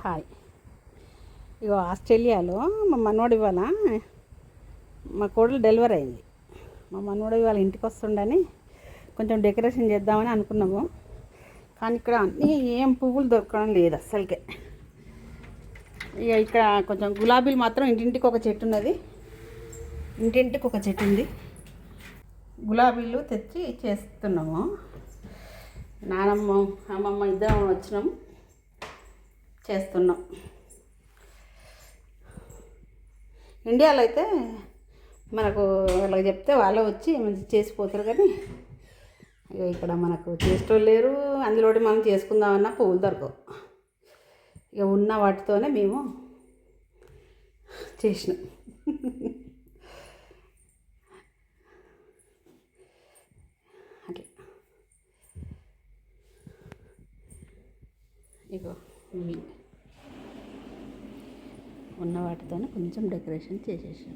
Hi. ఇగో ఆస్ట్రేలియాలో మా మనోడు ఇవాళ మా కోడలు డెలివరీ అయింది. మా మనోడు ఇవాళ ఇంటికి వస్తుండని కొంచెం డెకరేషన్ చేద్దామని అనుకున్నాము. కానీ ఇక్కడ అన్నీ ఏం పువ్వులు దొరకడం లేదు అస్సలకే. ఇక ఇక్కడ కొంచెం గులాబీలు మాత్రం ఇంటింటికి ఒక చెట్టు ఉన్నది. ఇంటింటికి ఒక చెట్టు ఉంది. గులాబీలు తెచ్చి చేస్తున్నాము. నానమ్మ అమ్మమ్మ ఇద్దరం వచ్చినాం, చేస్తున్నాం. ఇండియాలో అయితే మనకు వాళ్ళకి చెప్తే వాళ్ళే వచ్చి మంచి చేసిపోతారు. కానీ ఇక్కడ మనకు చేసేటోళ్ళు లేరు. అందులో మనం చేసుకుందామన్నా పువ్వులు దొరకవు. ఇక ఉన్న వాటితోనే మేము చేసినాం. అట్లా ఇగో ఇవి ఉన్న వాటితోనే కొంచెం డెకరేషన్ చేసేసాం.